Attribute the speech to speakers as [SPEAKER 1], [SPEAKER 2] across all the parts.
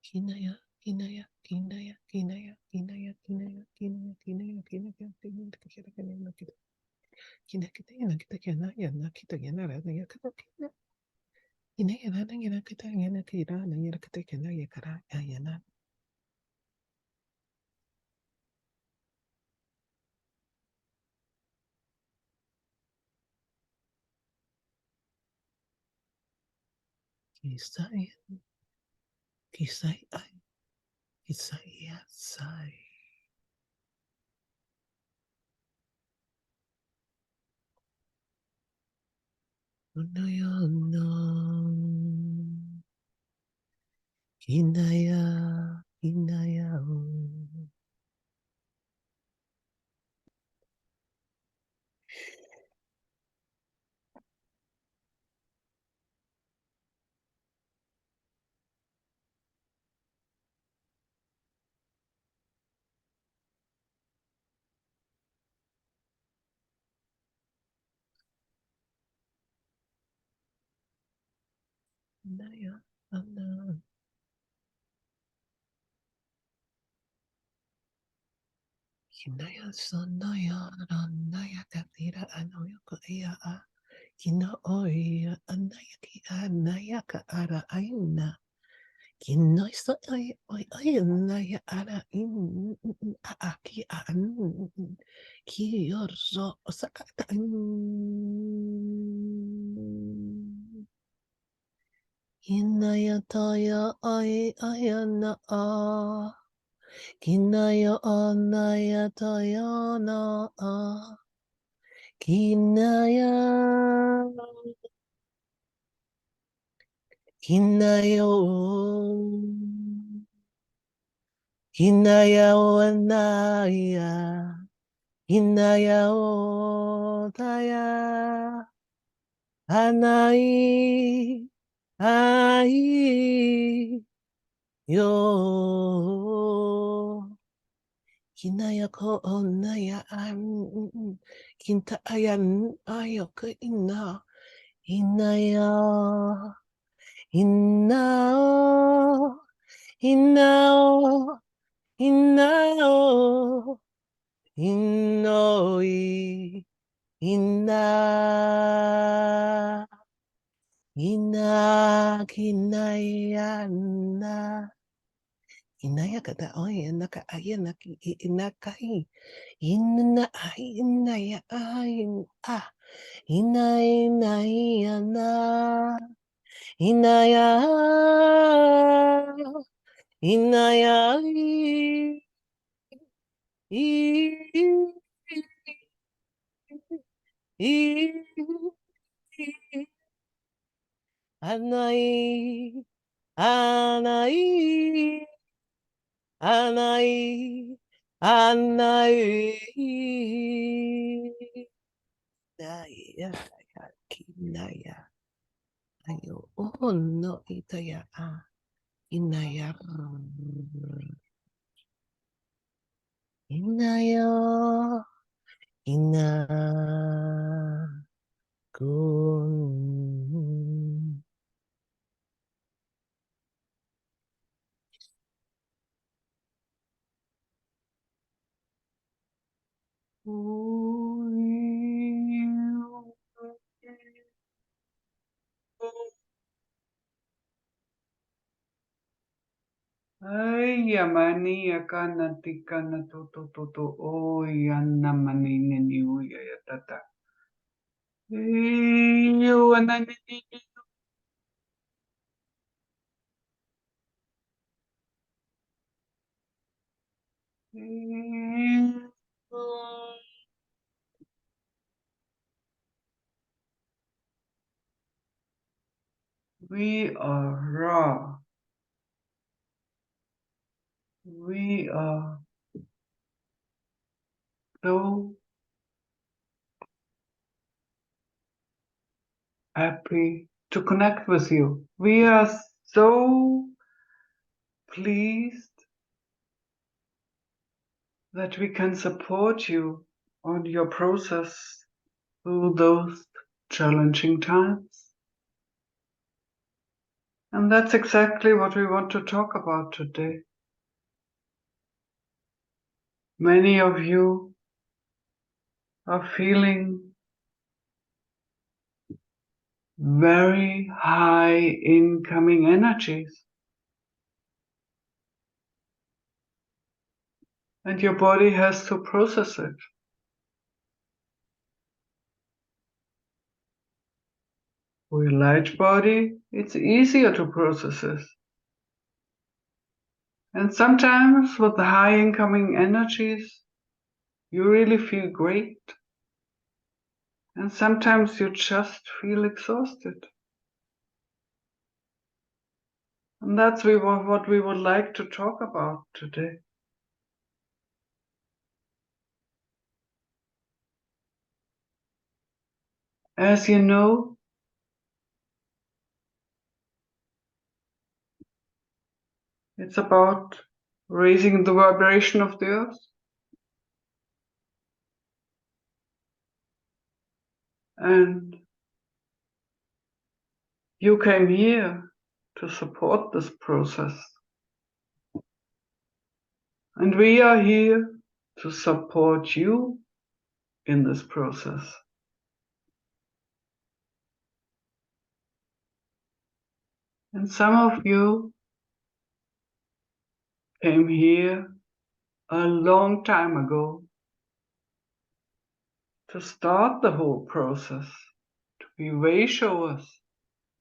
[SPEAKER 1] Kinaya, kinaya, kinaya, kinaya, kinaya, kinaya, kinaya, kinaya, kinaya, Kisai, kisai, kisai, sai. Unaya no. Kinaya, kinaya. Kinaya, ana. Kinaya, sonaya, ranaya, katira, anoyo, ko iya, kina oya, anaya, ki, anaya, ka, ara, ayuna. Kinoisa ay ay na ya ara in aki an ki yorzo sakata Kinaya taya ay ayana a Kinaya anaya taya na a Kinaya Kinayo Kinaya anaya Inaya otaya anai ai yo Kinaya ko onaya an kinta ayan ayo ko inaya inao inao inao inoi Ina, kinaya na, kinaya kada oy naka ayan naki inakai, inna ay inaya ay inay na, inaya, inaya, Anai, anai, anai, anai. Naya, kinaya. Ayo, oh no, itaya, inaya. Inaya, ina, kun.
[SPEAKER 2] Ay, yamani yakana tikana to oh yanna mani nini uya ya tata. Yo anani we are raw. We are so happy to connect with you. We are so pleased that we can support you on your process through those challenging times. And that's exactly what we want to talk about today. Many of you are feeling very high incoming energies. And your body has to process it. For your light body, it's easier to process it. And sometimes with the high incoming energies, you really feel great. And sometimes you just feel exhausted. And that's what we would like to talk about today. As you know, it's about raising the vibration of the earth. And you came here to support this process. And we are here to support you in this process. And some of you came here a long time ago to start the whole process, to be way showers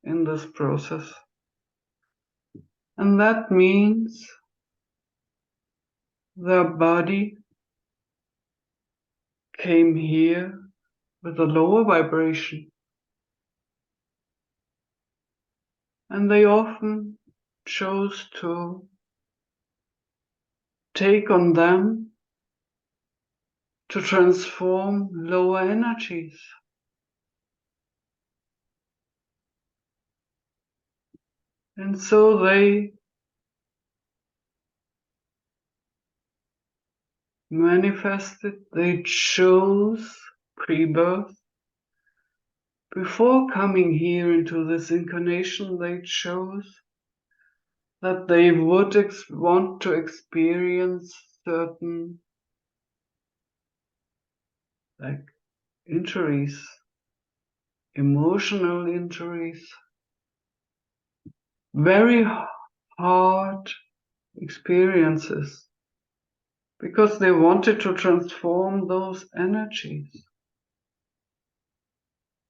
[SPEAKER 2] in this process. And that means their body came here with a lower vibration. And they often chose to take on them to transform lower energies. And so they manifested, they chose pre-birth. Before coming here into this incarnation, they chose that they would want to experience certain injuries, emotional injuries, very hard experiences, because they wanted to transform those energies,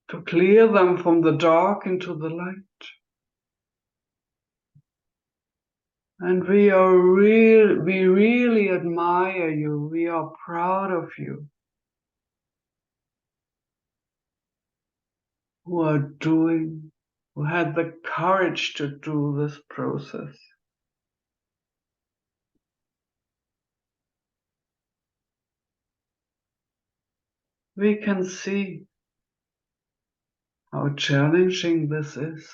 [SPEAKER 2] to clear them from the dark into the light. And we really admire you. We are proud of you, who had the courage to do this process. We can see how challenging this is.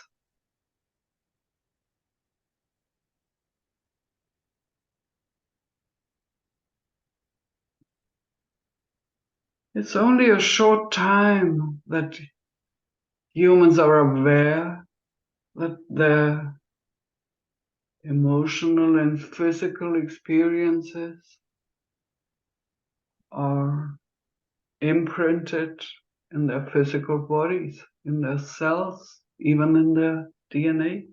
[SPEAKER 2] It's only a short time that humans are aware that their emotional and physical experiences are imprinted in their physical bodies, in their cells, even in their DNA.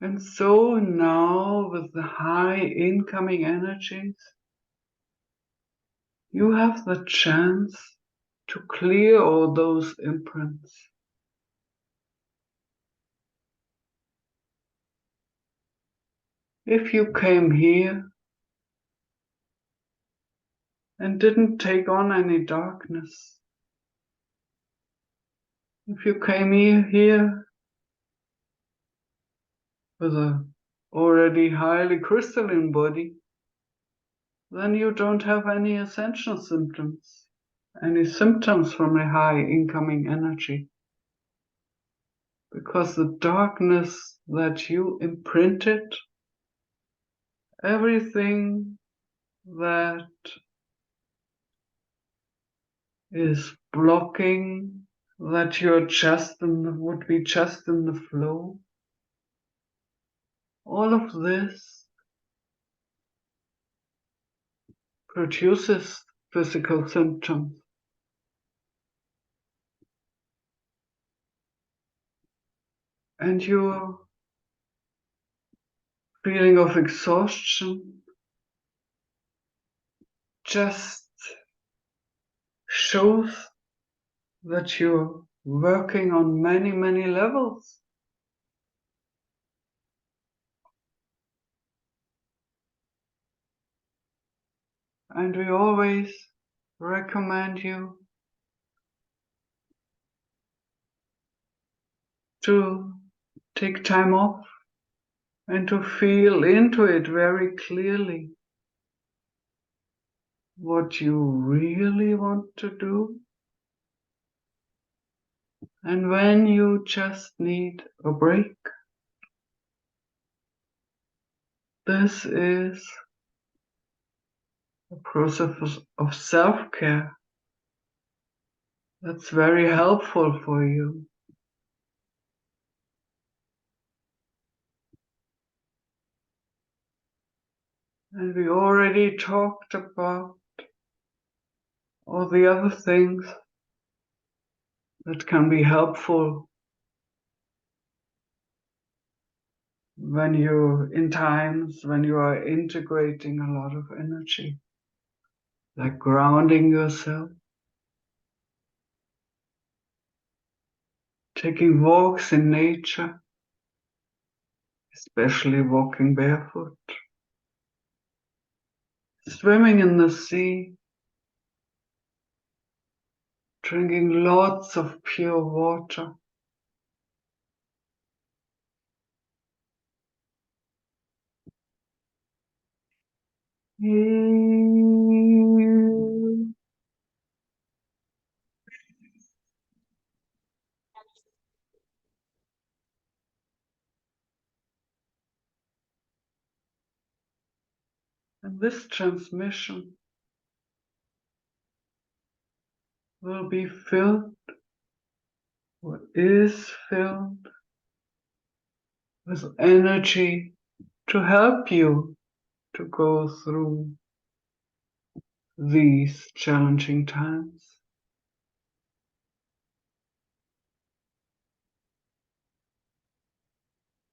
[SPEAKER 2] And so now, with the high incoming energies, you have the chance to clear all those imprints. If you came here and didn't take on any darkness, if you came here with a already highly crystalline body, then you don't have any essential symptoms, any symptoms from a high incoming energy. Because the darkness that you imprinted, everything that is blocking that you're would be just in the flow. All of this produces physical symptoms. And your feeling of exhaustion just shows that you're working on many, many levels. And we always recommend you to take time off and to feel into it very clearly what you really want to do and when you just need a break. This is a process of self-care that's very helpful for you. And we already talked about all the other things that can be helpful when in times when you are integrating a lot of energy, like grounding yourself, taking walks in nature, especially walking barefoot, swimming in the sea, drinking lots of pure water. And this transmission will be filled, or is filled, with energy to help you to go through these challenging times.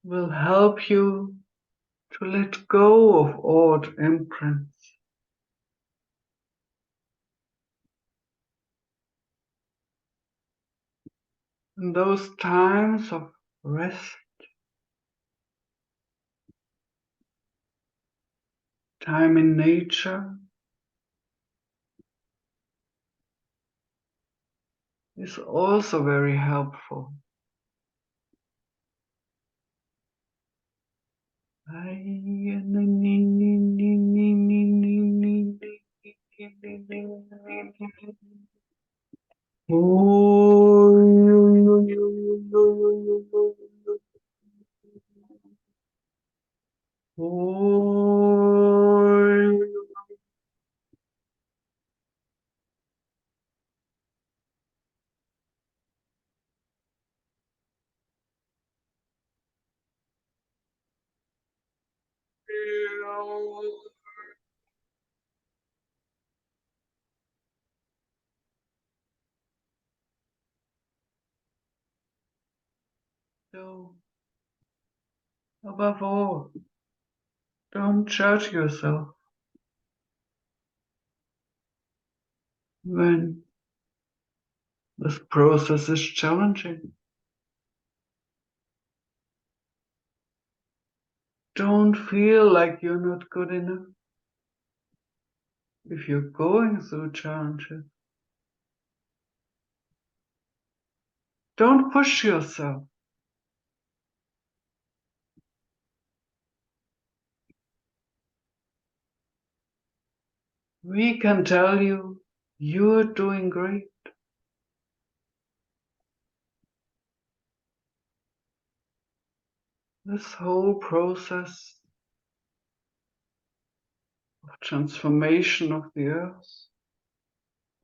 [SPEAKER 2] Will help you to let go of old imprints. In those times of rest, time in nature is also very helpful. So, above all, don't judge yourself when this process is challenging. Don't feel like you're not good enough if you're going through challenges. Don't push yourself. We can tell you you're doing great. This whole process of transformation of the earth,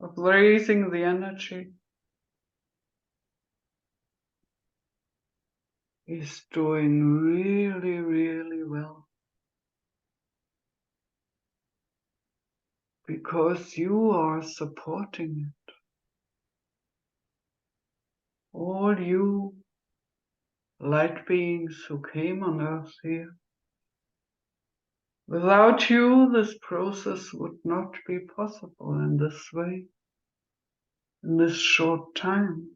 [SPEAKER 2] of raising the energy, is doing really, really well. Because you are supporting it. All you light beings who came on earth here. Without you, this process would not be possible in this way, in this short time.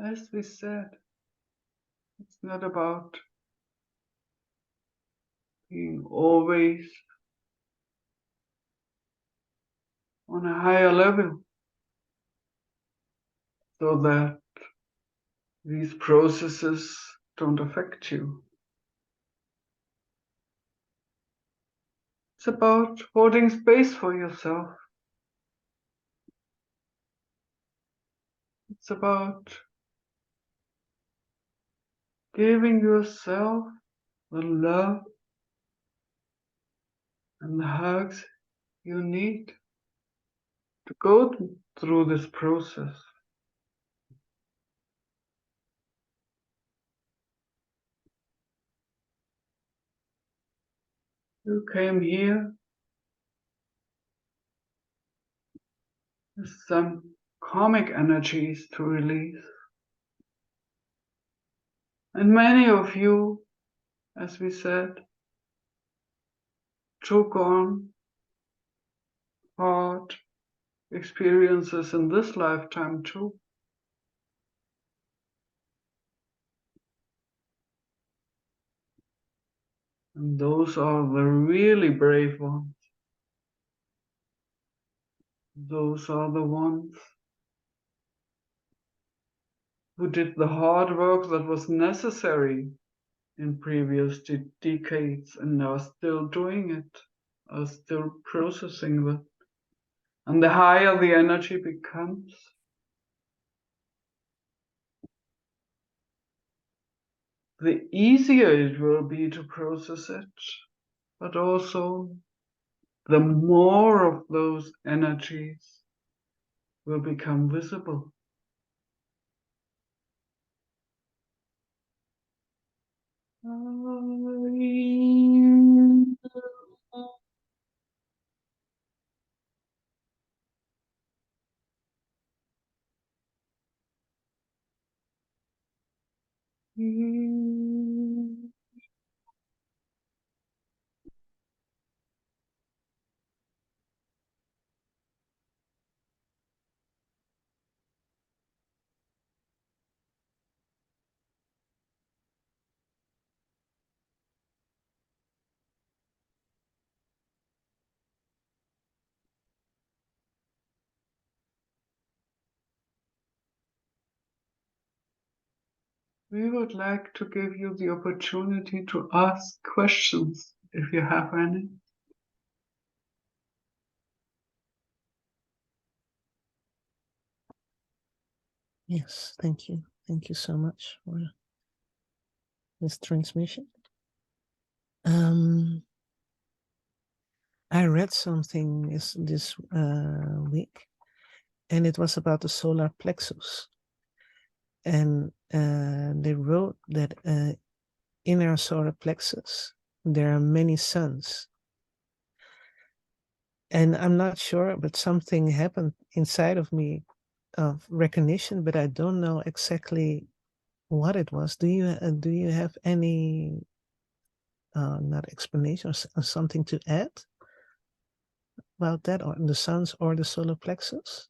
[SPEAKER 2] As we said, it's not about being always on a higher level so that these processes don't affect you. It's about holding space for yourself. It's about giving yourself the love and the hugs you need to go through this process. You came here with some karmic energies to release. And many of you, as we said, took on hard experiences in this lifetime too. And those are the really brave ones. Those are the ones who did the hard work that was necessary in previous decades and are still doing it, are still processing that. And the higher the energy becomes, the easier it will be to process it, but also the more of those energies will become visible. We would like to give you the opportunity to ask questions if you have any.
[SPEAKER 1] Yes, thank you. Thank you so much for this transmission. I read something this week, and it was about the solar plexus. and they wrote that in our solar plexus there are many suns. And I'm not sure, but something happened inside of me of recognition, but I don't know exactly what it was. Do you have any not explanation or something to add about that, or the suns or the solar plexus?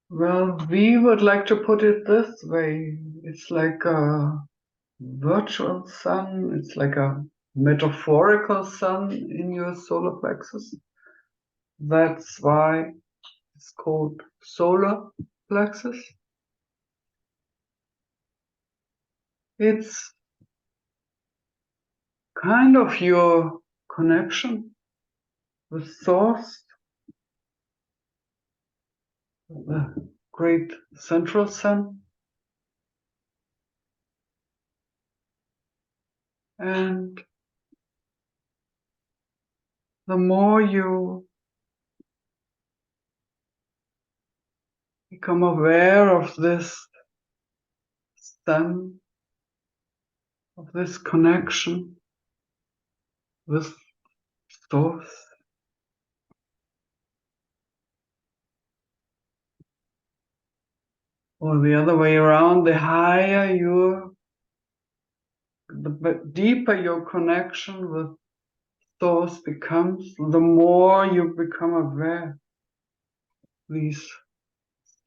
[SPEAKER 2] Well, we would like to put it this way. It's like a virtual sun. It's like a metaphorical sun in your solar plexus. That's why it's called solar plexus. It's kind of your connection with Source, the great central sun. And the more you become aware of this sun, of this connection with Source, or the other way around, the higher the deeper your connection with Source becomes, the more you become aware of these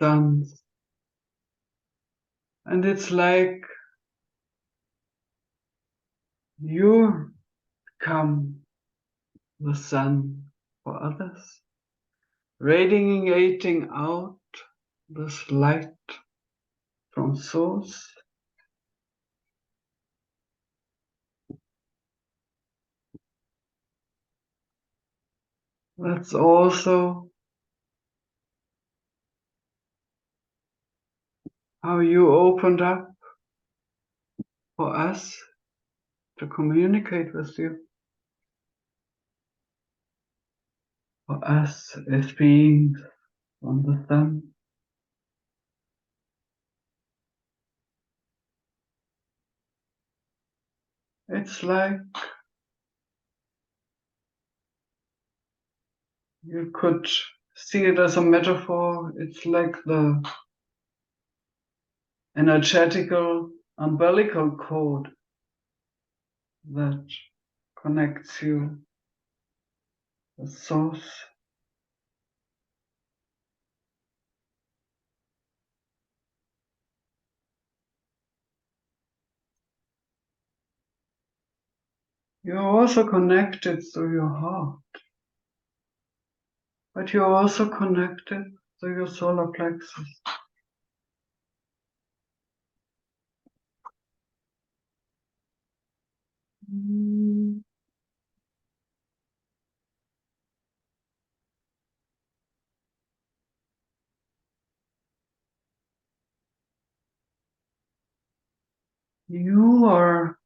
[SPEAKER 2] suns. And it's like you become the sun for others, radiating out this light from Source. That's also how you opened up for us to communicate with you, for us as beings on the sun. It's like you could see it as a metaphor. It's like the energetical umbilical cord that connects you with Source. You're also connected through your heart, but you're also connected through your solar plexus. You are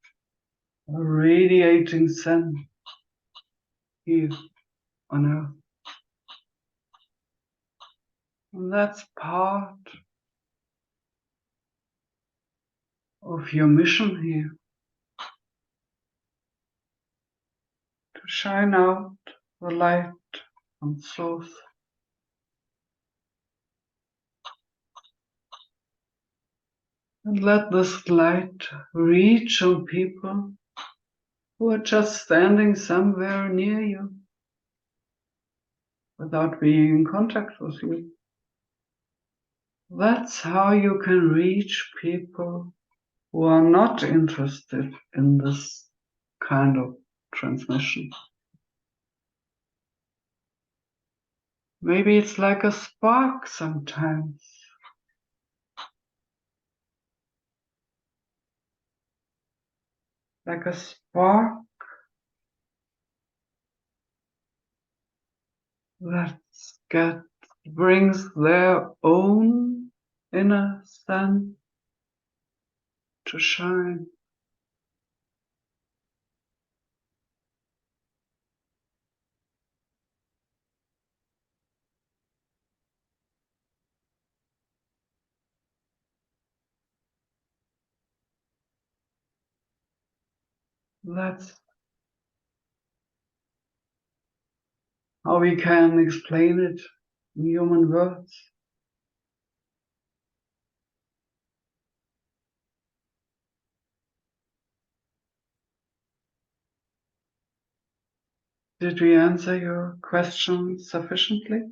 [SPEAKER 2] a radiating sun here on Earth. And that's part of your mission here, to shine out the light from Source. And let this light reach on people who are just standing somewhere near you without being in contact with you. That's how you can reach people who are not interested in this kind of transmission. Maybe it's like a spark sometimes. Like a spark that brings their own inner sun to shine. That's how we can explain it in human words. Did we answer your question sufficiently?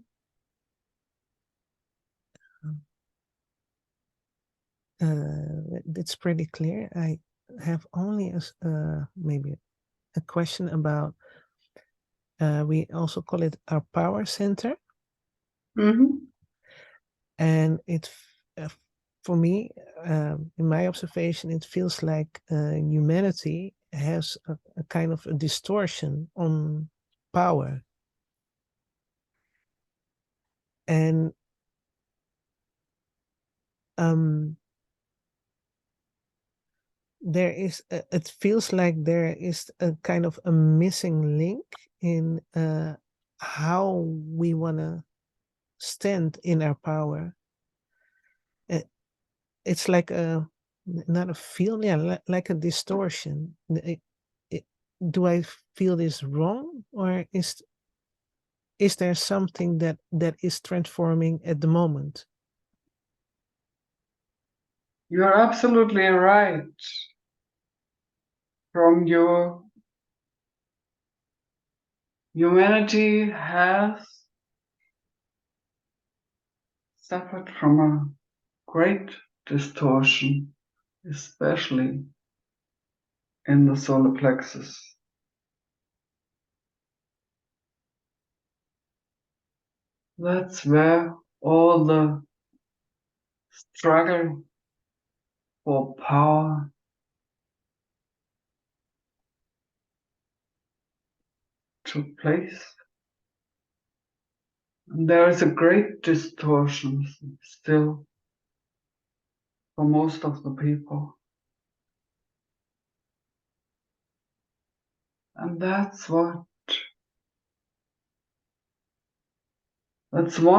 [SPEAKER 1] It's pretty clear. I have only maybe a question about, we also call it our power center.
[SPEAKER 2] Mm-hmm.
[SPEAKER 1] And for me, in my observation, it feels like humanity has a kind of a distortion on power. And it feels like there is a kind of a missing link in how we want to stand in our power. It's like not a feel, yeah, like a distortion. It- do I feel this wrong, or is there something that is transforming at the moment?
[SPEAKER 2] You're absolutely right. From your humanity has suffered from a great distortion, especially in the solar plexus. That's where all the struggle for power took place. And there is a great distortion still for most of the people. And that's one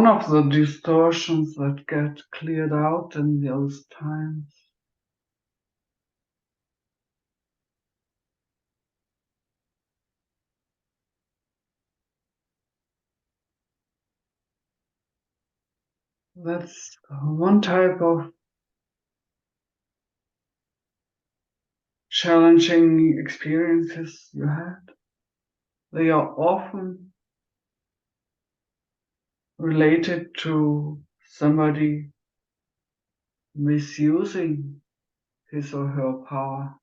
[SPEAKER 2] of the distortions that get cleared out in those times. That's one type of challenging experiences you had. They are often related to somebody misusing his or her power.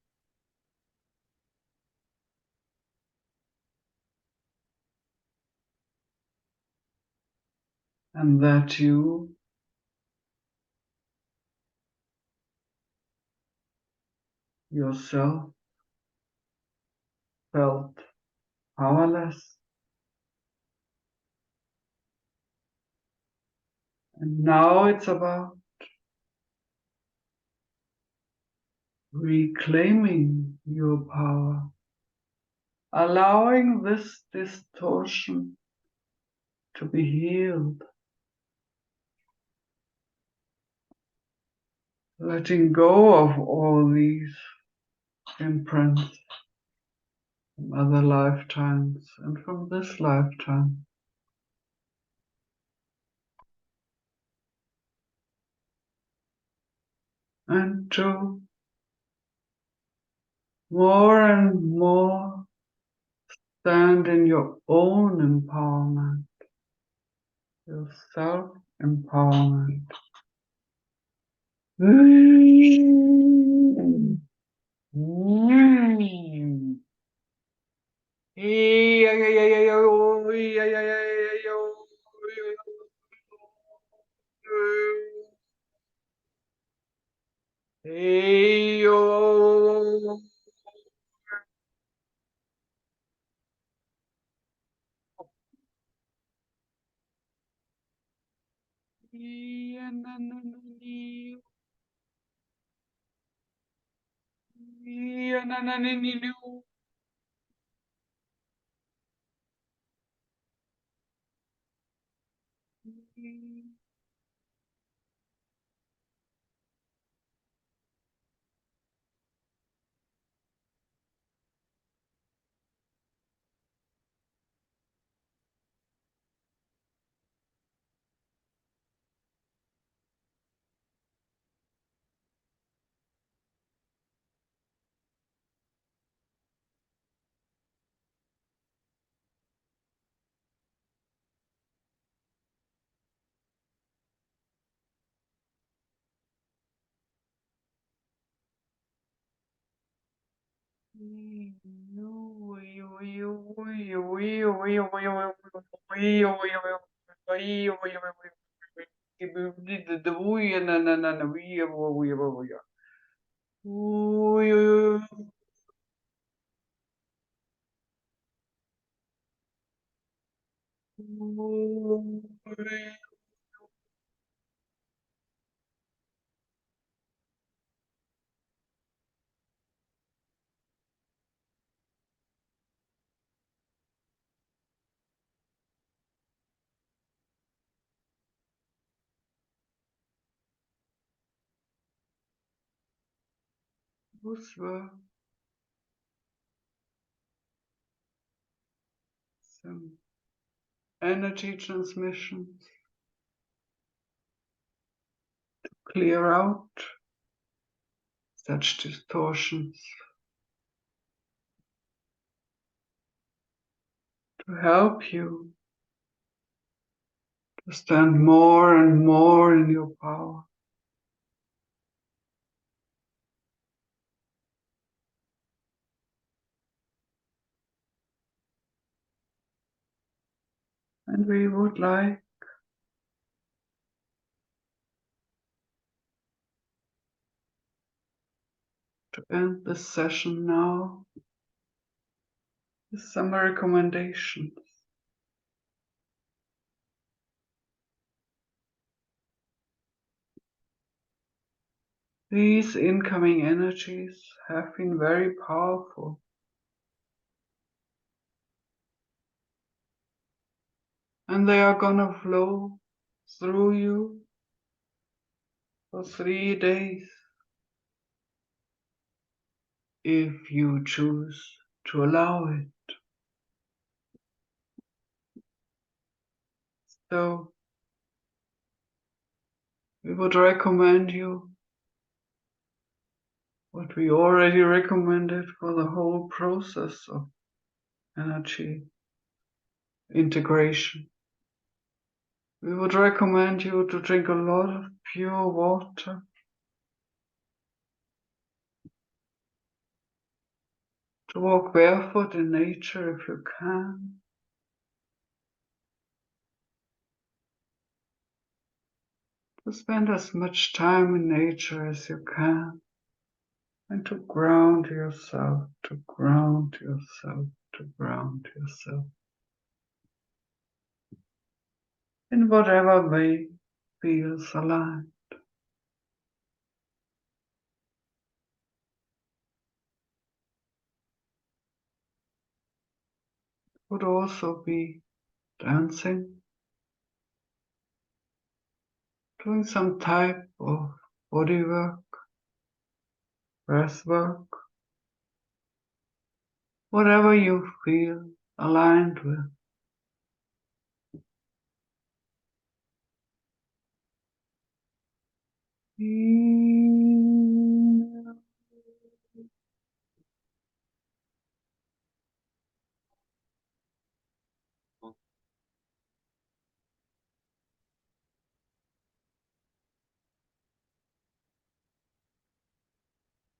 [SPEAKER 2] And that you yourself felt powerless. And now it's about reclaiming your power, allowing this distortion to be healed, letting go of all these imprints from other lifetimes and from this lifetime. And to more and more stand in your own empowerment, your self-empowerment. Those were some energy transmissions. Clear out such distortions. To help you to stand more and more in your power. And we would like to end this session now with some recommendations. These incoming energies have been very powerful. And they are gonna flow through you for 3 days if you choose to allow it. So we would recommend you what we already recommended for the whole process of energy integration. We would recommend you to drink a lot of pure water, to walk barefoot in nature if you can, to spend as much time in nature as you can, and to ground yourself, to ground yourself, to ground yourself in whatever way feels aligned. Could also be dancing, doing some type of body work, breath work, whatever you feel aligned with.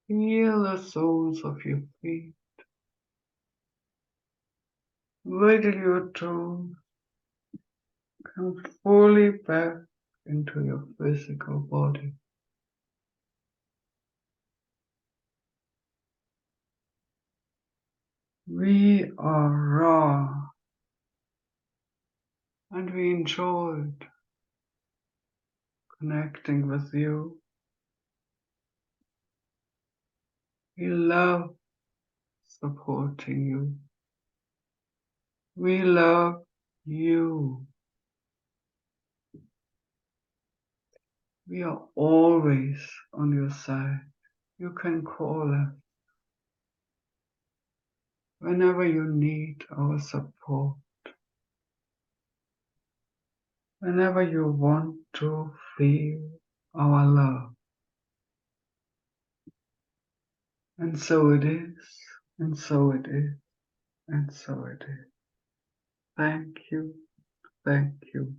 [SPEAKER 2] Feel the soles of your feet. Wiggle your toes. Come fully back into your physical body. We are raw and we enjoyed connecting with you. We love supporting you. We love you. We are always on your side. You can call us whenever you need our support. Whenever you want to feel our love. And so it is, and so it is, and so it is. Thank you, thank you,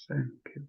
[SPEAKER 2] thank you.